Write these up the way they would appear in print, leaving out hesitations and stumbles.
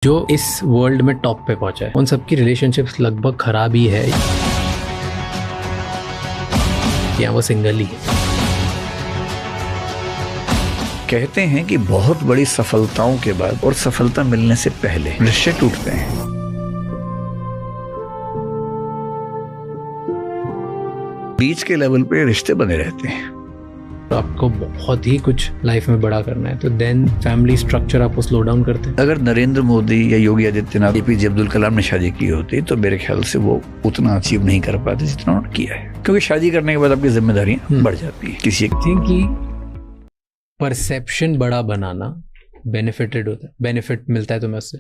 जो इस वर्ल्ड में टॉप पे पहुंचा है उन सबकी रिलेशनशिप्स लगभग खराब ही है या वो सिंगल ही है। कहते हैं कि बहुत बड़ी सफलताओं के बाद और सफलता मिलने से पहले रिश्ते टूटते हैं। बीच के लेवल पे रिश्ते बने रहते हैं। आपको बहुत ही कुछ लाइफ में बड़ा करना है तो देन फैमिली स्ट्रक्चर आपको स्लो डाउन करते हैं। अगर नरेंद्र मोदी या योगी आदित्यनाथ, एपीजे अब्दुल कलाम ने शादी की होती तो मेरे ख्याल से वो उतना अचीव नहीं कर पाते जितना उन्होंने किया है, क्योंकि शादी करने के बाद आपकी जिम्मेदारियां बढ़ जाती है। किसी कि परसेप्शन बड़ा बनाना बेनिफिटेड होता है, बेनिफिट मिलता है तुम्हें उससे,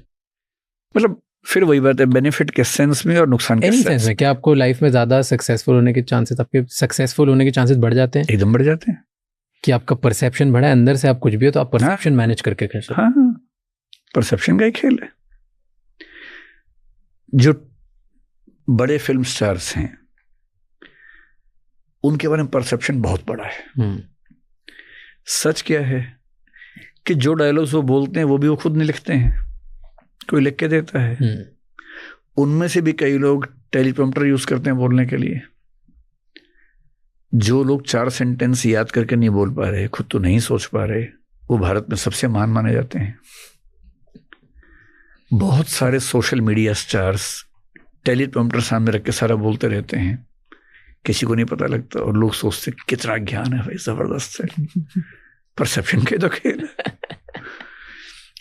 मतलब फिर वही बात है, बेनिफिट के सेंस में और नुकसान के सेंस में। क्या आपको लाइफ में ज्यादा सक्सेसफुल होने के चांसेस, आपके सक्सेसफुल होने के चांसेस बढ़ जाते हैं? एकदम बढ़ जाते हैं कि आपका परसेप्शन बढ़ा है, अंदर से आप कुछ भी हो तो आप परसेप्शन मैनेज करके कर सकते। हाँ, परसेप्शन का ही खेल है। जो बड़े फिल्म स्टार्स हैं उनके बारे में परसेप्शन बहुत बड़ा है। सच क्या है कि जो डायलॉग्स वो बोलते हैं वो भी वो खुद नहीं लिखते हैं, कोई लिख के देता है। उनमें से भी कई लोग टेलीप्रॉम्प्टर यूज करते हैं बोलने के लिए। जो लोग 4 सेंटेंस याद करके नहीं बोल पा रहे, खुद तो नहीं सोच पा रहे, वो भारत में सबसे महान माने जाते हैं। बहुत सारे सोशल मीडिया स्टार्स टेलीप्रॉम्प्टर सामने रख के सारा बोलते रहते हैं, किसी को नहीं पता लगता और लोग सोचते कितना ज्ञान है भाई, जबरदस्त है। परसेप्शन के तो खेल है।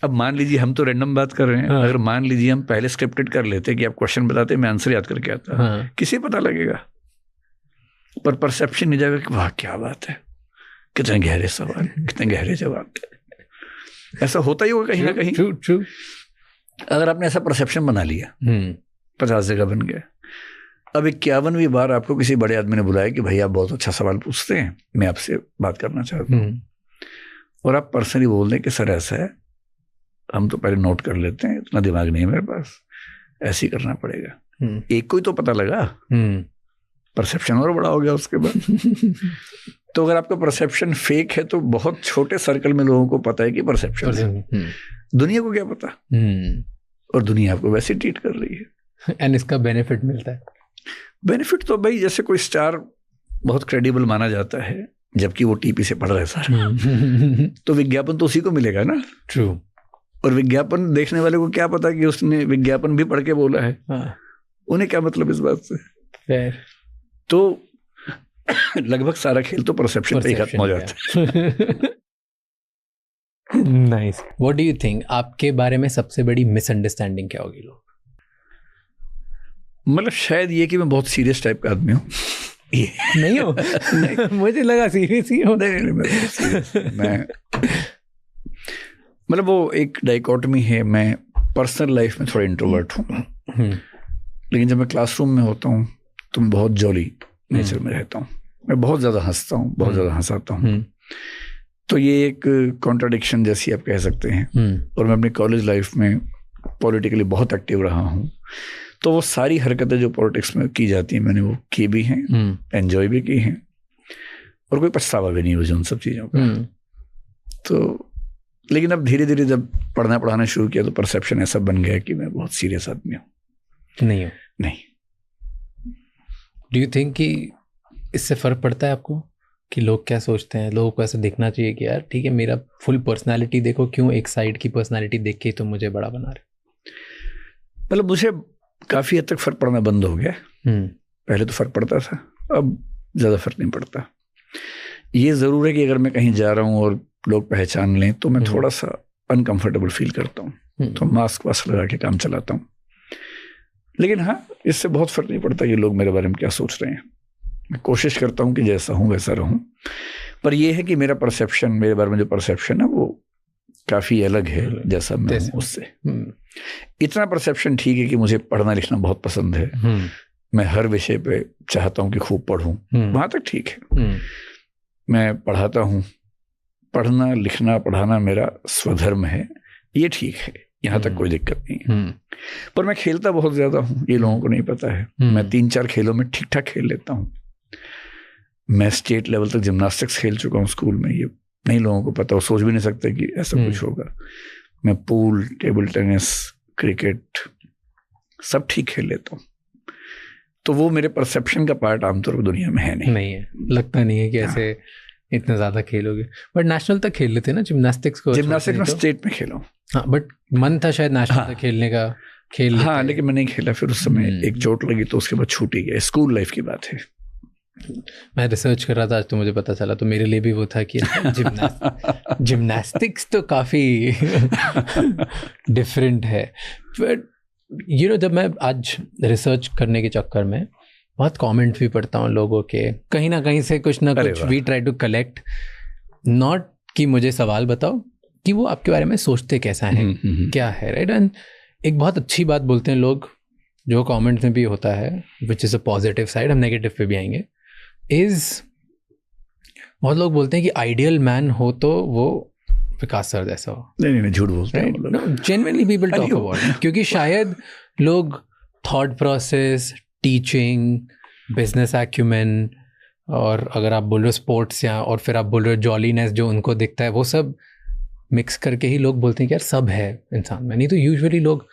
अब मान लीजिए हम तो रैंडम बात कर रहे हैं, अगर मान लीजिए हम पहले स्क्रिप्टेड कर लेते कि आप क्वेश्चन बताते मैं आंसर याद करके आता, किसी पता लगेगा, पर परसेप्शन नहीं जाएगा कि वाह क्या बात है, कितने गहरे सवाल, कितने गहरे जवाब। ऐसा होता ही होगा कहीं ना कहीं। ट्रू। अगर आपने ऐसा परसेप्शन बना लिया, 50 जगह बन गया, अब 51वीं बार आपको किसी बड़े आदमी ने बुलाया कि भाई आप बहुत अच्छा सवाल पूछते हैं, मैं आपसे बात करना चाहता हूँ, और आप पर्सनली बोल दें कि सर ऐसा है, हम तो पहले नोट कर लेते हैं, इतना दिमाग नहीं है मेरे पास, ऐसे ही करना पड़ेगा। एक को ही तो पता लगा, परसेप्शन और बड़ा हो गया उसके बाद। तो अगर आपका परसेप्शन फेक है तो बहुत छोटे सर्कल में लोगों को पता है कि परसेप्शन है, दुनिया को क्या पता, और दुनिया आपको वैसे ट्रीट कर रही है। एंड इसका बेनिफिट मिलता है। बेनिफिट तो भाई जैसे कोई स्टार बहुत क्रेडिबल माना जाता है जबकि वो टीपी से पढ़ रहा है सारा, तो विज्ञापन तो उसी को मिलेगा ना। ट्रू। और विज्ञापन देखने वाले को क्या पता कि उसने विज्ञापन भी पढ़ के बोला है, उन्हें क्या मतलब इस बात से। Fair. तो लगभग सारा खेल तो परसेप्शन पे ही खत्म हो जाता है। Nice. What do you think, आपके बारे में सबसे बड़ी मिसअंडरस्टैंडिंग क्या होगी लोग? मतलब शायद ये कि मैं बहुत सीरियस टाइप का आदमी हूँ। नहीं हो? नहीं। मुझे लगा सीरियस ही हो। नहीं, मैं मतलब वो एक डाइकोटमी है, मैं पर्सनल लाइफ में थोड़ा इंट्रोवर्ट हूँ, लेकिन जब मैं क्लासरूम में होता हूँ तो मैं बहुत जॉली नेचर में रहता हूँ, मैं बहुत ज़्यादा हंसता हूँ, बहुत ज़्यादा हंसाता हूँ। तो ये एक कॉन्ट्राडिक्शन जैसी आप कह सकते हैं। और मैं अपनी कॉलेज लाइफ में पॉलिटिकली बहुत एक्टिव रहा हूँ, तो वो सारी हरकतें जो पॉलिटिक्स में की जाती हैं मैंने वो की भी हैं, एंजॉय भी की हैं, और कोई पछतावा भी नहीं मुझे उन सब चीज़ों का। तो लेकिन अब धीरे धीरे जब पढ़ना पढ़ाना शुरू किया तो परसेप्शन ऐसा बन गया कि मैं बहुत सीरियस आदमी हूँ। नहीं। डू यू थिंक कि इससे फर्क पड़ता है आपको कि लोग क्या सोचते हैं? लोगों को ऐसा देखना चाहिए कि यार ठीक है मेरा फुल पर्सनालिटी देखो, क्यों एक साइड की पर्सनालिटी देख के तो मुझे बड़ा बना रहे? मतलब मुझे काफ़ी हद तक फ़र्क पड़ना बंद हो गया। पहले तो फ़र्क पड़ता था, अब ज़्यादा फ़र्क नहीं पड़ता। ये ज़रूर है कि अगर मैं कहीं जा रहा हूँ और लोग पहचान लें तो मैं थोड़ा सा अनकंफर्टेबल फील करता हूँ, तो मास्क वास्क लगा के काम चलाता हूँ। लेकिन हाँ, इससे बहुत फ़र्क नहीं पड़ता कि लोग मेरे बारे में क्या सोच रहे हैं। मैं कोशिश करता हूँ कि जैसा हूँ वैसा रहूँ, पर यह है कि मेरा परसेप्शन, मेरे बारे में जो परसेप्शन है वो काफ़ी अलग है जैसा मैं हूँ उससे। इतना परसेप्शन ठीक है कि मुझे पढ़ना लिखना बहुत पसंद है, मैं हर विषय पे चाहता हूँ कि खूब पढ़ूँ, वहाँ तक ठीक है। मैं पढ़ाता हूँ, पढ़ना लिखना पढ़ाना मेरा स्वधर्म है, ये ठीक है, यहाँ तक कोई दिक्कत नहीं है। पर मैं खेलता बहुत ज़्यादा हूँ, ये लोगों को नहीं पता है। मैं 3-4 खेलों में ठीक ठाक खेल लेता हूँ। मैं स्टेट लेवल तक जिम्नास्टिक्स खेल चुका हूँ स्कूल में, ये नहीं लोगों को पता, वो सोच भी नहीं सकते कि ऐसा कुछ होगा। मैं पूल, टेबल टेनिस, क्रिकेट सब ठीक खेल लेता हूँ। तो वो मेरे परसेप्शन का पार्ट आमतौर पर दुनिया में है नहीं है, लगता नहीं है कि ऐसे इतना ज्यादा खेलोगे। बट नेशनल तक खेल लेते ना जिम्नास्टिक्स को? जिम्नास्टिक्स में स्टेट में खेला हूँ। हाँ, बट मन था शायद नेशनल तक खेलने का, खेल लेते। हाँ, लेकिन मैं नहीं खेला फिर उस समय, एक चोट लगी तो उसके बाद छूट ही गया। स्कूल लाइफ की बात है। मैं रिसर्च कर रहा था आज तो मुझे पता चला, तो मेरे लिए भी वो था कि जिम्नास्टिक्स तो काफ़ी डिफरेंट है। बट जब मैं आज रिसर्च करने के चक्कर में बहुत कमेंट्स भी पढ़ता हूँ लोगों के, कहीं ना कहीं से कुछ ना कुछ we try to collect, not कि मुझे सवाल बताओ कि वो आपके बारे में सोचते कैसा है, क्या है, राइट। एंड एक बहुत अच्छी बात बोलते हैं लोग, जो कमेंट्स में भी होता है, which is a positive side, हम नेगेटिव पे भी आएंगे, बहुत लोग बोलते हैं कि आइडियल मैन हो तो वो विकास सर जैसा हो। नहीं, झूठ बोलते हैं। जेन्युइनली पीपल टॉक अबाउट, क्योंकि शायद लोग thought process, teaching, business acumen, और अगर आप बोल रहे हो स्पोर्ट्स और फिर आप बोल रहे हो जॉलीनेस जो उनको दिखता है, वो सब मिक्स करके ही लोग बोलते हैं कि यार सब है इंसान में। नहीं तो यूजुअली लोग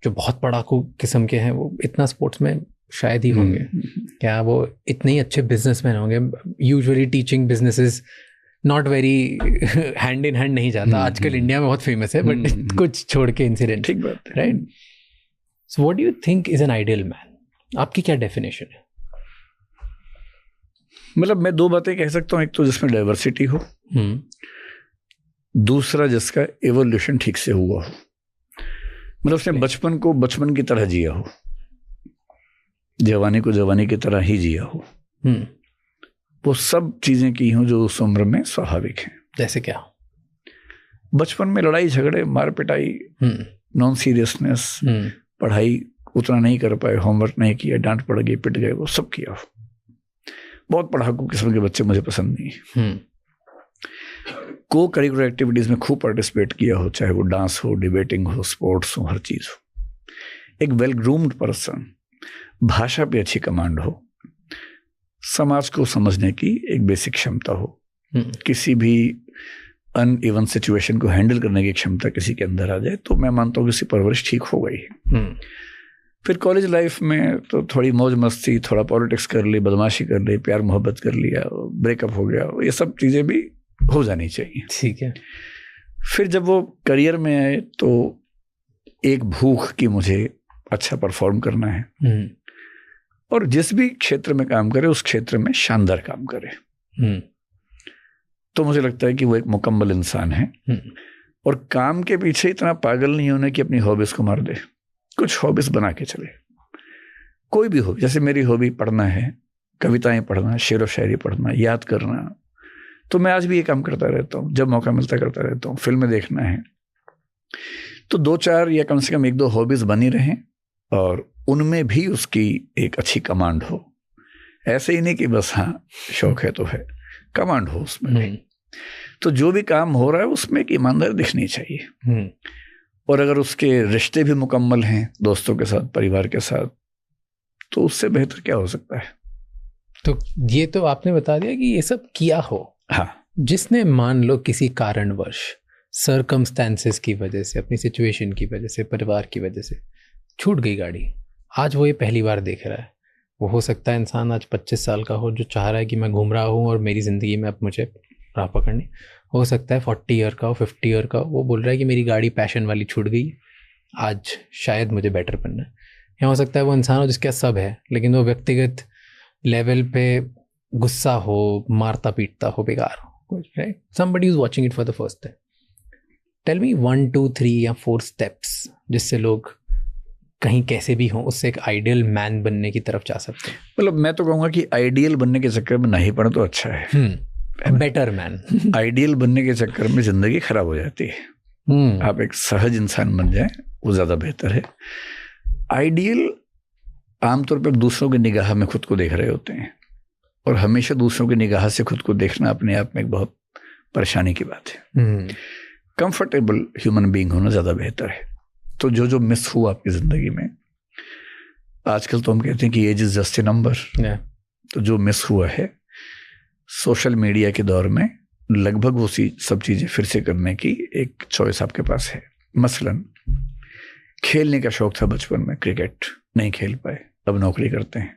जो बहुत पढ़ाकू किस्म के हैं वो इतना स्पोर्ट्स में शायद ही होंगे, क्या वो इतने ही अच्छे बिजनेसमैन होंगे। Usually teaching businesses not very hand in hand नहीं जाता। आजकल इंडिया में बहुत फेमस है, बट कुछ छोड़ के इंसिडेंट, ठीक बात है, right. So what do you think is an ideal man? आपकी क्या डेफिनेशन है? मतलब मैं दो बातें कह सकता हूँ, एक तो जिसमें डाइवर्सिटी हो, दूसरा जिसका एवोल्यूशन ठीक से हुआ हो, मतलब उसने बचपन को बचपन की तरह जिया हो, जवानी को जवानी की तरह ही जिया हो, वो सब चीजें की हों जो उस उम्र में स्वाभाविक हैं। जैसे क्या? बचपन में लड़ाई झगड़े, मार पिटाई, नॉन सीरियसनेस, पढ़ाई उतना नहीं कर पाए, होमवर्क नहीं किया, डांट पड़ गई, पिट गए, वो सब किया हो। बहुत पढ़ाकू किस्म के बच्चे मुझे पसंद नहीं। को करिकुलर एक्टिविटीज में खूब पार्टिसिपेट किया हो, चाहे वो डांस हो, डिबेटिंग हो, स्पोर्ट्स हो, हर चीज हो। एक वेल ग्रूम्ड पर्सन, भाषा पे अच्छी कमांड हो, समाज को समझने की एक बेसिक क्षमता हो, किसी भी अनइवन सिचुएशन को हैंडल करने की क्षमता किसी के अंदर आ जाए, तो मैं मानता हूँ कि उसकी परवरिश ठीक हो गई। फिर कॉलेज लाइफ में तो थोड़ी मौज मस्ती, थोड़ा पॉलिटिक्स कर ली, बदमाशी कर ली, प्यार मोहब्बत कर लिया, ब्रेकअप हो गया, ये सब चीज़ें भी हो जानी चाहिए। ठीक है। फिर जब वो करियर में आए तो एक भूख कि मुझे अच्छा परफॉर्म करना है, और जिस भी क्षेत्र में काम करे उस क्षेत्र में शानदार काम करे। तो मुझे लगता है कि वो एक मुकम्मल इंसान है, और काम के पीछे इतना पागल नहीं होने कि अपनी हॉबीज को मार दे। कुछ हॉबीज बना के चले, कोई भी हॉबी। जैसे मेरी हॉबी पढ़ना है, कविताएं पढ़ना, शेर व शायरी पढ़ना, याद करना, तो मैं आज भी ये काम करता रहता हूँ, जब मौका मिलता करता रहता हूँ। फिल्में देखना है तो 2-4 या कम से कम 1-2 हॉबीज बनी रहें, और उनमें भी उसकी एक अच्छी कमांड हो। ऐसे ही नहीं कि बस हाँ शौक है तो है, कमांड हो उसमें भी। तो जो भी काम हो रहा है उसमें एक ईमानदारी दिखनी चाहिए, और अगर उसके रिश्ते भी मुकम्मल हैं दोस्तों के साथ, परिवार के साथ, तो उससे बेहतर क्या हो सकता है। तो ये तो आपने बता दिया कि ये सब किया हो। हाँ, जिसने मान लो किसी कारणवश, सर्कमस्टेंसेस की वजह से, अपनी सिचुएशन की वजह से, परिवार की वजह से छूट गई गाड़ी, आज वो ये पहली बार देख रहा है। वो हो सकता है इंसान आज 25 साल का हो जो चाह रहा है कि मैं घूम रहा हूँ और मेरी ज़िंदगी में अब मुझे राह पकड़नी। हो सकता है 40 ईयर का हो, 50 ईयर का हो, वो बोल रहा है कि मेरी गाड़ी पैशन वाली छूट गई, आज शायद मुझे बेटर बनना है। या हो सकता है वो इंसान हो जिसके पास सब है, लेकिन वो व्यक्तिगत लेवल पे गुस्सा हो, मारता पीटता हो, बेकार हो। Somebody is watching it for the first time. Tell me 1, 2, 3 या 4 स्टेप्स जिससे लोग कहीं कैसे भी हों उससे एक आइडियल मैन बनने की तरफ जा सकते हैं। मतलब मैं तो कहूँगा कि आइडियल बनने के चक्कर में नहीं पड़े तो अच्छा है। Better man. आइडियल बनने के चक्कर में जिंदगी खराब हो जाती है। आप एक सहज इंसान बन जाए, वो ज़्यादा बेहतर है। आइडियल आमतौर पर दूसरों की निगाह में खुद को देख रहे होते हैं, और हमेशा दूसरों की निगाह से खुद को देखना अपने आप में एक बहुत परेशानी की बात है। कंफर्टेबल ह्यूमन बीइंग होना ज़्यादा बेहतर है। तो जो जो मिस हुआ आपकी ज़िंदगी में, आजकल तो हम कहते हैं कि age is just a number. तो जो मिस हुआ है सोशल मीडिया के दौर में, लगभग वो सब चीज़ें फिर से करने की एक चॉइस आपके पास है। मसलन खेलने का शौक था बचपन में, क्रिकेट नहीं खेल पाए, अब नौकरी करते हैं।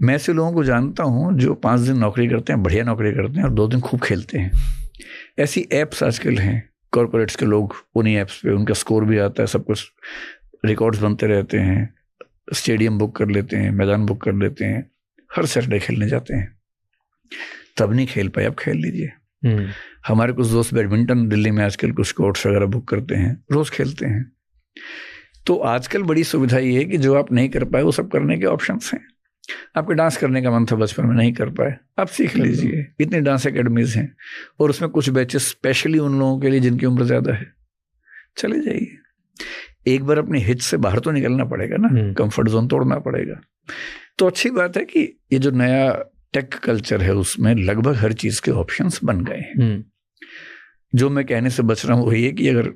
मैं ऐसे लोगों को जानता हूँ जो 5 दिन नौकरी करते हैं, बढ़िया नौकरी करते हैं, और 2 दिन खूब खेलते हैं। ऐसी ऐप्स आजकल हैं, कॉर्पोरेट्स के लोग उन्हीं ऐप्स पे उनका स्कोर भी आता है, सब कुछ रिकॉर्ड्स बनते रहते हैं, स्टेडियम बुक कर लेते हैं, मैदान बुक कर लेते हैं, हर सैटरडे खेलने जाते हैं। तब नहीं खेल पाए, अब खेल लीजिए। हमारे कुछ दोस्त बैडमिंटन दिल्ली में आजकल कुछ कोर्ट्स वगैरह बुक करते हैं, रोज खेलते हैं। तो आजकल बड़ी सुविधा ये है कि जो आप नहीं कर पाए वो सब करने के ऑप्शंस हैं। आपको डांस करने का मन था बचपन में, नहीं कर पाए, आप सीख लीजिए, इतनी डांस एकेडमीज हैं, और उसमें कुछ बैचेस स्पेशली उन लोगों के लिए जिनकी उम्र ज्यादा है, चले जाइए। एक बार अपने हिच से बाहर तो निकलना पड़ेगा ना, कंफर्ट जोन तोड़ना पड़ेगा। तो अच्छी बात है कि ये जो नया टेक कल्चर है उसमें लगभग हर चीज के ऑप्शंस बन गए हैं। जो मैं कहने से बच रहा हूँ वही है कि अगर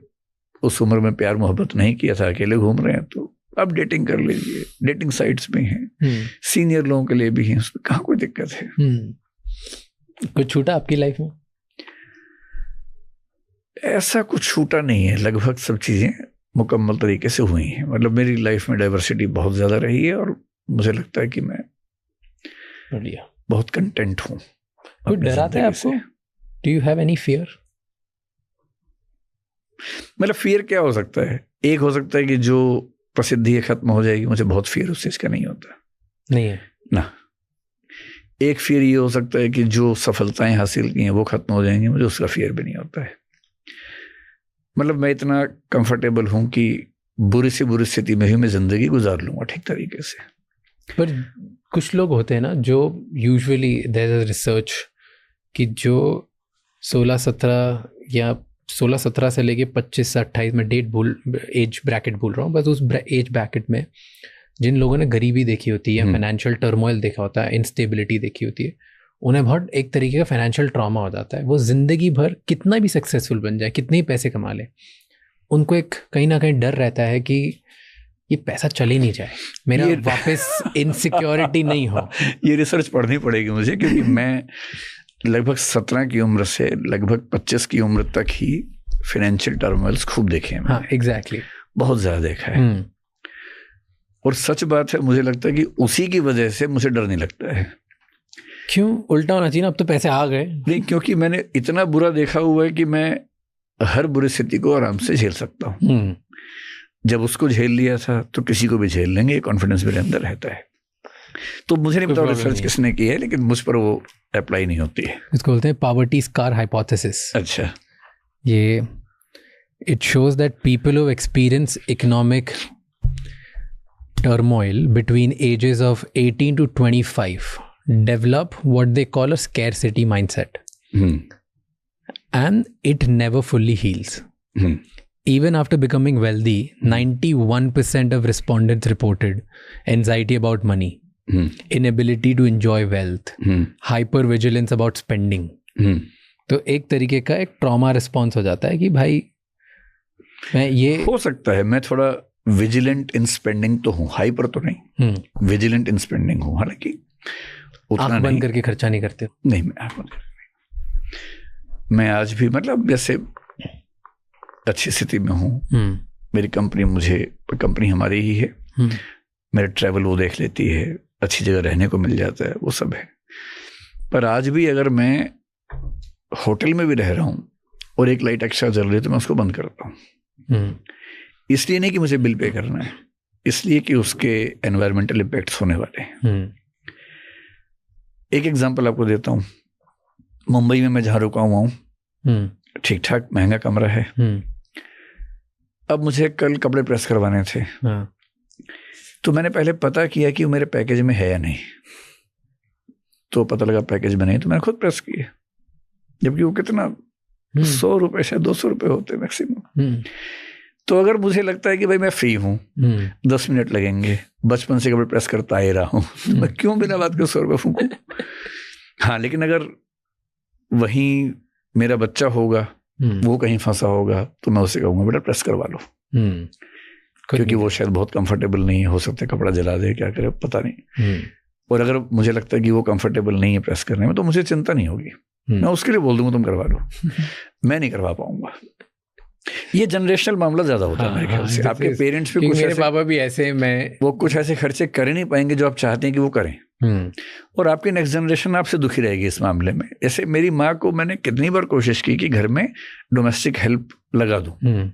उस उम्र में प्यार मोहब्बत नहीं किया था, अकेले घूम रहे हैं, तो अब डेटिंग कर लीजिए, डेटिंग साइट्स में हैं, सीनियर लोगों के लिए भी हैं, उसमें कहाँ कोई दिक्कत है। कुछ छूटा आपकी लाइफ में? ऐसा कुछ छूटा नहीं है, लगभग सब चीजें मुकम्मल तरीके से हुई हैं। मतलब मेरी लाइफ में डाइवर्सिटी बहुत ज्यादा रही है, और मुझे लगता है कि मैं बढ़िया बहुत कंटेंट हूँ। कोई डराता है आपको? Do you have any fear? मतलब फियर क्या हो सकता है? एक हो सकता है कि जो प्रसिद्धि खत्म हो जाएगी, मुझे बहुत फियर उस चीज का नहीं होता। नहीं है ना। एक फियर ये हो सकता है कि जो सफलताएं हासिल की हैं वो खत्म हो जाएंगी, मुझे उसका फियर भी नहीं होता है। मतलब मैं इतना कंफर्टेबल हूं कि बुरी से बुरी स्थिति में भी मैं जिंदगी गुजार लूंगा ठीक तरीके से। पर कुछ लोग होते हैं ना जो यूजुअली देयर इज रिसर्च कि जो 16-17 या 16-17 से लेके 25 से 28 में एज ब्रैकेट भूल रहा हूँ, बस उस एज ब्रैकेट में जिन लोगों ने गरीबी देखी होती है, फाइनेंशियल टर्मोइल देखा होता है, इंस्टेबिलिटी देखी होती है, उन्हें बहुत एक तरीके का फाइनेंशियल ट्रॉमा हो जाता है। वो जिंदगी भर कितना भी सक्सेसफुल बन जाए, कितने ही पैसे कमा ले, उनको एक कहीं ना कहीं डर रहता है कि ये पैसा चले नहीं जाए, मेरा वापस इनसिक्योरिटी नहीं हो। ये रिसर्च पढ़नी पड़ेगी मुझे, क्योंकि मैं लगभग 17 की उम्र से लगभग 25 की उम्र तक ही फाइनेंशियल टर्मोइल्स खूब देखे हैं। हाँ एग्जैक्टली, बहुत ज्यादा देखा है। और सच बात है, मुझे लगता है कि उसी की वजह से मुझे डर नहीं लगता है। क्यों? उल्टा होना चाहिए ना, अब तो पैसे आ गए। नहीं, क्योंकि मैंने इतना बुरा देखा हुआ है कि मैं हर बुरी स्थिति को आराम से झेल सकता हूँ। जब उसको झेल लिया था तो किसी को भी झेल लेंगे, कॉन्फिडेंस मेरे अंदर रहता है। तो मुझे नहीं पता रिसर्च किसने की है, लेकिन मुझ पर वो अप्लाई नहीं होती है। इसको बोलते हैं पॉवर्टी स्कार हाइपोथेसिस। अच्छा। ये it shows that people who experience economic turmoil between ages of 18 to 25 develop what they call a scarcity mindset. And it never fully heals. Even after becoming wealthy, 91% of respondents reported anxiety about money, inability to enjoy wealth, hypervigilance about spending. तो एक तरीके का एक trauma response हो जाता है कि भाई मैं ये हो सकता है, मैं थोड़ा विजिलेंट इन स्पेंडिंग तो हूँ, हाइपर तो नहीं, विजिलेंट इन स्पेंडिंग हूँ। हालांकि उतना बंद करके खर्चा नहीं करते। नहीं, मैं आज भी मतलब जैसे अच्छी स्थिति में हूँ। मेरी कंपनी हमारी ही है, मेरा ट्रैवल वो देख लेती है, अच्छी जगह रहने को मिल जाता है, वो सब है। पर आज भी अगर मैं होटल में भी रह रहा हूँ और एक लाइट एक्स्ट्रा जल रही है तो मैं उसको बंद करता हूँ। इसलिए नहीं कि मुझे बिल पे करना है, इसलिए कि उसके एनवायरमेंटल इम्पैक्ट्स होने वाले हैं। एक एग्जांपल आपको देता हूँ। मुंबई में मैं जहाँ रुका हुआ हूँ, ठीक ठाक महंगा कमरा है। अब मुझे कल कपड़े प्रेस करवाने थे, तो मैंने पहले पता किया कि वो मेरे पैकेज में है या नहीं। तो पता लगा पैकेज में नहीं, तो मैंने खुद प्रेस किए, जबकि वो कितना 100 रुपए से 200 रुपए होते मैक्सिमम। तो अगर मुझे लगता है कि भाई मैं फ्री हूँ, 10 मिनट लगेंगे, बचपन से कपड़े प्रेस करता ही रहा हूँ, तो मैं क्यों बिना बात के 100 रुपये फूंकूं? हाँ, लेकिन अगर वहीं मेरा बच्चा होगा, वो कहीं फंसा होगा, तो मैं उसे कहूँगा बेटा प्रेस करवा लो, क्योंकि वो शायद बहुत कंफर्टेबल नहीं है, हो सकता है कपड़ा जला दे, क्या करे पता नहीं। और अगर मुझे लगता है कि वो कंफर्टेबल नहीं है प्रेस करने में, तो मुझे चिंता नहीं होगी, मैं उसके लिए बोल दूंगा तुम करवा लो। मैं नहीं करवा पाऊंगा। ये जनरेशनल मामला ज्यादा होता है मेरे ख्याल से। आपके पेरेंट्स भी कुछ मेरे पापा भी ऐसे, वो कुछ ऐसे खर्चे कर नहीं पाएंगे जो आप चाहते हैं कि वो करें, और आपकी नेक्स्ट जनरेशन आपसे दुखी रहेगी इस मामले में। जैसे मेरी माँ को मैंने कितनी बार कोशिश की कि घर में डोमेस्टिक हेल्प लगा दूं,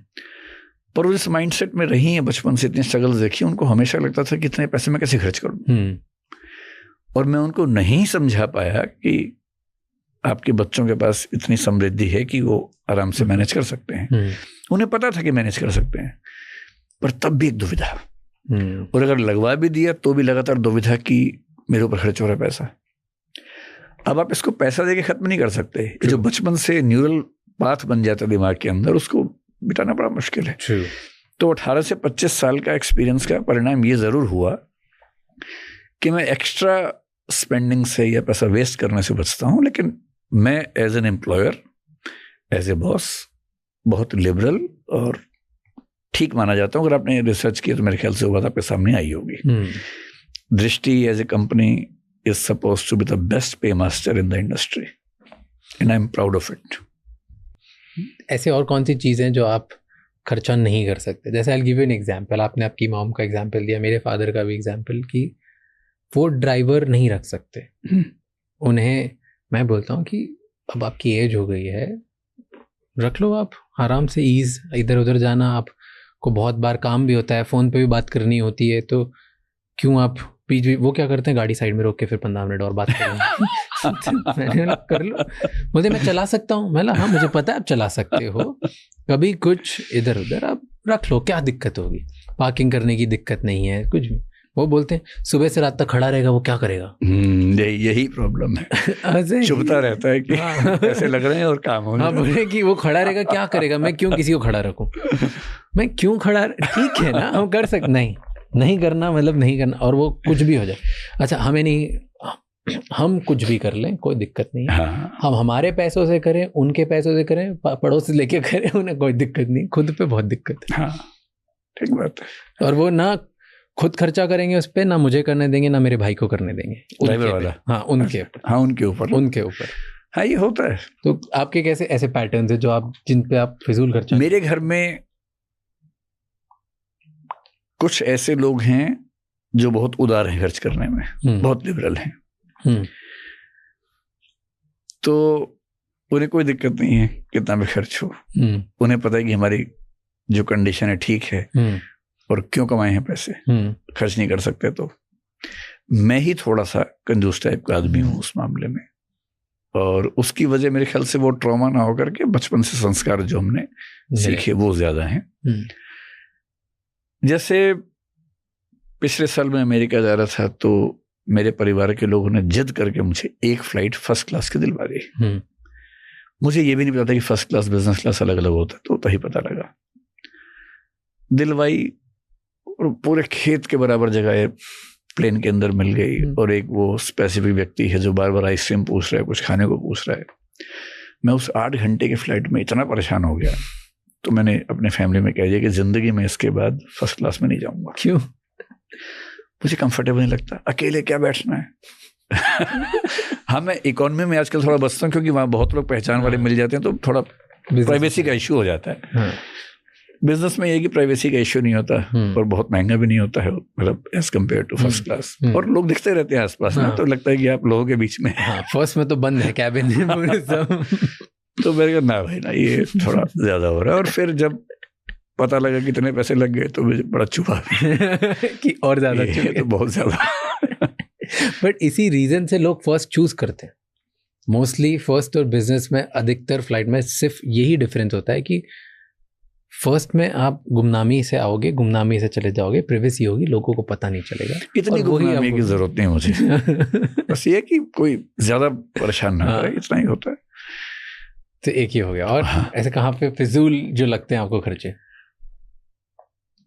पर वो जिस माइंडसेट में रही है बचपन से, इतनी स्ट्रगल्स देखी, उनको हमेशा लगता था कि इतने पैसे मैं कैसे खर्च करूं, और मैं उनको नहीं समझा पाया कि आपके बच्चों के पास इतनी समृद्धि है कि वो आराम से मैनेज कर सकते हैं। उन्हें पता था कि मैनेज कर सकते हैं, पर तब भी एक दुविधा, और अगर लगवा भी दिया तो भी लगातार दुविधा कि मेरे ऊपर खर्च हो रहा है पैसा। अब आप इसको पैसा देके खत्म नहीं कर सकते, जो बचपन से न्यूरल पाथ बन जाता है दिमाग के अंदर, उसको मिटाना बड़ा मुश्किल है। तो 18 से 25 साल का एक्सपीरियंस का परिणाम ये जरूर हुआ कि मैं एक्स्ट्रा स्पेंडिंग से या पैसा वेस्ट करने से बचता हूं, लेकिन मैं as an employer, as a boss बहुत लिबरल और ठीक माना जाता हूं। अगर आपने रिसर्च किया तो मेरे ख्याल से वो बात आपके सामने आई होगी। Drishti as a company is suppose to be the best pay master in the industry, and I am proud of it. ऐसे और कौन सी चीज़ें जो आप खर्चा नहीं कर सकते? जैसे I give you an example, आपने आपकी मॉम का एग्जांपल दिया, मेरे फादर का भी एग्जांपल, कि वो ड्राइवर नहीं रख सकते। उन्हें मैं बोलता हूँ कि अब आपकी एज हो गई है, रख लो आप आराम से, ईज, इधर उधर जाना आपको बहुत बार काम भी होता है, फ़ोन पे भी बात करनी होती है, तो क्यों आप बीच भी, वो क्या करते हैं गाड़ी साइड में रोक के फिर 15 मिनट और बात करेंगे। मैंने कर लो, बोलते मैं चला सकता हूँ। मैं हाँ मुझे पता है आप चला सकते हो, कभी कुछ इधर उधर आप रख लो, क्या दिक्कत होगी, पार्किंग करने की दिक्कत नहीं है कुछ भी। वो बोलते हैं सुबह से रात तक खड़ा रहेगा, वो क्या करेगा? यही प्रॉब्लम है, चुभता रहता है कि ऐसे लग रहे हैं और काम हो। हाँ, बोले कि वो खड़ा रहेगा, क्या करेगा, मैं क्यों किसी को खड़ा रखूं, मैं क्यों खड़ा, ठीक है ना हम कर सकते, नहीं करना मतलब नहीं करना, और वो कुछ भी हो जाए। अच्छा हमें नहीं, हम कुछ भी कर लें, कोई दिक्कत नहीं है। हाँ। हम हमारे पैसों से करें, उनके पैसों से करें, पड़ोस से लेके करें, उन्हें कोई दिक्कत नहीं, खुद पे बहुत दिक्कत है। हाँ, ठीक बात है। और वो ना खुद खर्चा करेंगे उस पे, ना मुझे करने देंगे ना मेरे भाई को करने देंगे, ड्राइवर वाला। हाँ उनके ऊपर, हाँ उनके ऊपर। हाँ ये होता है। तो आपके कैसे ऐसे पैटर्न्स है जो आप, जिन पे आप फिजूल खर्चा? मेरे घर में कुछ ऐसे लोग हैं जो बहुत उदार हैं खर्च करने में, बहुत लिबरल हैं, तो उन्हें कोई दिक्कत नहीं है कितना भी खर्च हो। उन्हें पता है कि हमारी जो कंडीशन है ठीक है, और क्यों कमाए हैं पैसे, खर्च नहीं कर सकते। तो मैं ही थोड़ा सा कंजूस टाइप का आदमी हूँ उस मामले में, और उसकी वजह मेरे ख्याल से वो ट्रॉमा ना होकर के बचपन से संस्कार जो हमने सीखे वो ज्यादा हैं। जैसे पिछले साल मैं अमेरिका जा रहा था, तो मेरे परिवार के लोगों ने जिद करके मुझे एक फ्लाइट फर्स्ट क्लास की दिलवा दी। मुझे ये भी नहीं पता था कि फर्स्ट क्लास बिजनेस क्लास अलग अलग होता है, तो ही पता लगा। दिलवाई, और पूरे खेत के बराबर जगह प्लेन के अंदर मिल गई, और एक वो स्पेसिफिक व्यक्ति है जो बार बार आइसक्रीम पूछ रहा है, कुछ खाने को पूछ रहा है। मैं उस 8 घंटे के फ्लाइट में इतना परेशान हो गया, तो मैंने अपने फैमिली में कह दिया कि जिंदगी में इसके बाद फर्स्ट क्लास में नहीं जाऊंगा। क्यों? मुझे कंफर्टेबल नहीं लगता, अकेले क्या बैठना है। हाँ मैं इकोनॉमी में आजकल थोड़ा बचता हूँ, क्योंकि वहाँ बहुत लोग पहचान वाले मिल जाते हैं, तो थोड़ा प्राइवेसी का इश्यू हो जाता है। बिजनेस में ये कि प्राइवेसी का इश्यू नहीं होता, और बहुत महंगा भी नहीं होता है, मतलब as compare to first class. और लोग दिखते रहते हैं आसपास ना, तो लगता है कि आप लोगों के बीच में। फर्स्ट में तो बंद है कैबिन। तो मेरे को ना भाई ना, ये थोड़ा ज्यादा हो रहा है। और फिर जब पता लगा कितने पैसे लग गए, तो मुझे बड़ा चुभा कि और ज्यादा चुभे, तो बहुत ज्यादा। बट इसी रीजन से लोग फर्स्ट चूज करते हैं मोस्टली। फर्स्ट और बिजनेस में अधिकतर फ्लाइट में सिर्फ यही डिफरेंस होता है कि फर्स्ट में आप गुमनामी से आओगे, गुमनामी से चले जाओगे, प्राइवेसी होगी, लोगों को पता नहीं चलेगा। इतनी गुमनामी की जरूरत नहीं मुझे। बस ये कि कोई ज्यादा परेशान ना करे, इतना ही होता है। तो एक ही हो गया। और ऐसे कहाँ पे फिजूल जो लगते हैं आपको खर्चे?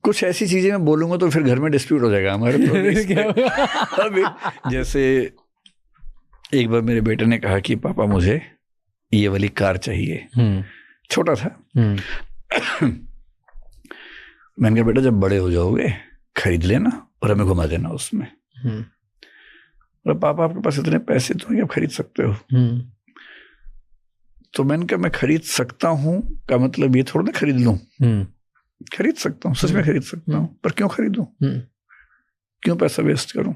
कुछ ऐसी चीजें मैं बोलूंगा तो फिर घर में डिस्प्यूट हो जाएगा हमारे। अभी जैसे एक बार मेरे बेटे ने कहा कि पापा मुझे ये वाली कार चाहिए, छोटा था। मैंने कहा बेटा जब बड़े हो जाओगे खरीद लेना और हमें घुमा देना उसमें। और पापा आपके पास इतने पैसे तो आप खरीद सकते हो। तो मैंने कहा मैं खरीद सकता हूँ का मतलब ये थोड़ा ना खरीद लूँ। खरीद सकता हूँ, सच में खरीद सकता हूँ, पर क्यों खरीदूं? क्यों पैसा वेस्ट करूं?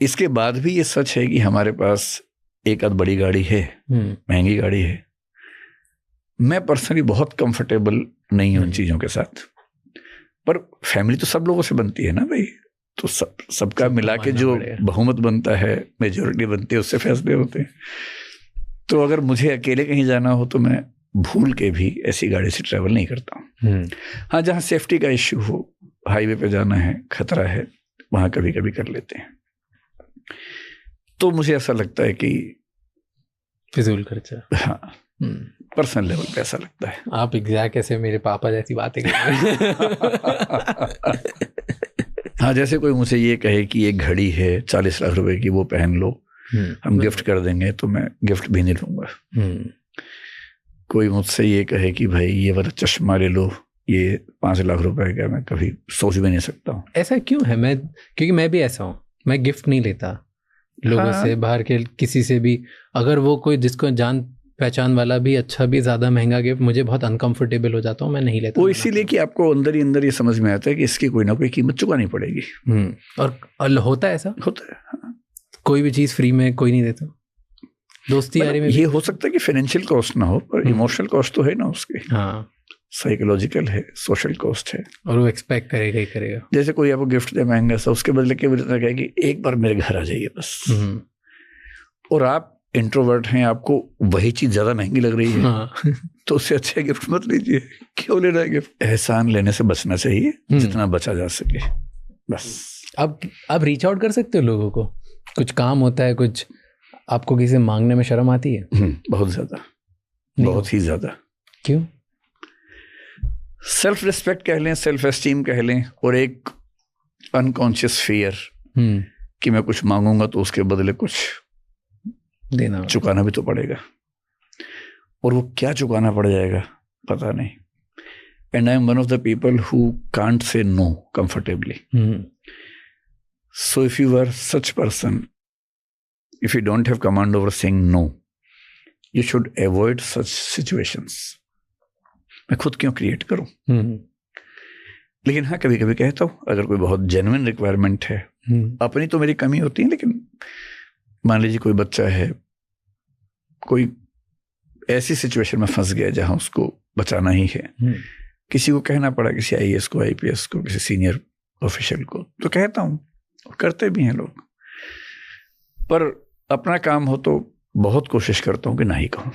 इसके बाद भी ये सच है कि हमारे पास एक आध बड़ी गाड़ी है, महंगी गाड़ी है। मैं पर्सनली बहुत कंफर्टेबल नहीं हूं उन चीजों के साथ, पर फैमिली तो सब लोगों से बनती है ना भाई, तो सबका मिला के जो बहुमत बनता है, मेजोरिटी बनती है, उससे फैसले होते हैं। तो अगर मुझे अकेले कहीं जाना हो तो मैं भूल के भी ऐसी गाड़ी से ट्रैवल नहीं करता हूँ। हाँ, जहाँ सेफ्टी का इश्यू हो, हाईवे पे जाना है, खतरा है, वहाँ कभी कभी कर लेते हैं। तो मुझे ऐसा लगता है कि फिजूल खर्चा, हाँ, पर्सनल लेवल पे ऐसा लगता है। आप एग्जैक्ट ऐसे मेरे पापा जैसी बातें कर रहे हैं। हाँ, जैसे कोई मुझे ये कहे कि एक घड़ी है 40 लाख रुपए की, वो पहन लो, हम गिफ्ट कर देंगे, तो मैं गिफ्ट भी नहीं लूंगा। कोई मुझसे ये कहे कि भाई ये वाला चश्मा ले लो, ये 5 लाख रुपए का, मैं कभी सोच भी नहीं सकता हूँ। ऐसा क्यों है? क्योंकि मैं भी ऐसा हूँ, मैं गिफ्ट नहीं लेता लोगों से, बाहर के किसी से भी। अगर वो कोई जिसको जान पहचान वाला भी अच्छा भी ज्यादा महंगा गिफ्ट, मुझे बहुत अनकंफर्टेबल हो जाता हूँ, मैं नहीं लेता। वो इसीलिए कि आपको अंदर ही अंदर ये समझ में आता है कि इसकी कोई ना कोई कीमत चुकानी पड़ेगी। और होता है ऐसा, होता है। हाँ। कोई भी चीज फ्री में कोई नहीं देता। दोस्ती यारी में ये हो सकता है कि फाइनेंशियल कॉस्ट ना हो, पर इमोशनल कॉस्ट तो है ना उसकी। हाँ, साइकोलॉजिकल है, सोशल कॉस्ट है, और वो एक्सपेक्ट करेगा ही करेगा। जैसे कोई आपको गिफ्ट दे महंगा सा, उसके बदले के कहे कि एक बार मेरे घर आ जाइए बस। और आप इंट्रोवर्ट हैं, आपको वही चीज ज्यादा महंगी लग रही है। हाँ। तो उससे अच्छा गिफ्ट मत लीजिए। क्यों लेना है गिफ्ट? एहसान लेने से बचना चाहिए, जितना बचा जा सके बस। अब रीच आउट कर सकते हो लोगों को, कुछ काम होता है, कुछ आपको किसी से मांगने में शर्म आती है? बहुत ज्यादा, बहुत ही ज्यादा। क्यों? सेल्फ रिस्पेक्ट कह लें, सेल्फ एस्टीम कह लें, और एक अनकॉन्शियस फियर कि मैं कुछ मांगूंगा तो उसके बदले कुछ देना, चुकाना भी तो पड़ेगा, और वो क्या चुकाना पड़ जाएगा पता नहीं। And I am one of the people who can't say no comfortably. So if you are such person, if you don't have command over saying no, you should avoid such situations. मैं खुद क्यों create करूं? लेकिन हाँ, कभी कभी कहता हूं, अगर कोई बहुत जेन्युइन रिक्वायरमेंट है, अपनी तो मेरी कमी होती है, लेकिन मान लीजिए कोई बच्चा है, कोई ऐसी सिचुएशन में फंस गया जहां उसको बचाना ही है, किसी को कहना पड़ा, किसी IAS को, IPS को, किसी सीनियर ऑफिशियल को, तो कहता हूं, करते भी हैं लोग। पर अपना काम हो तो बहुत कोशिश करता हूं कि ना ही कहूं।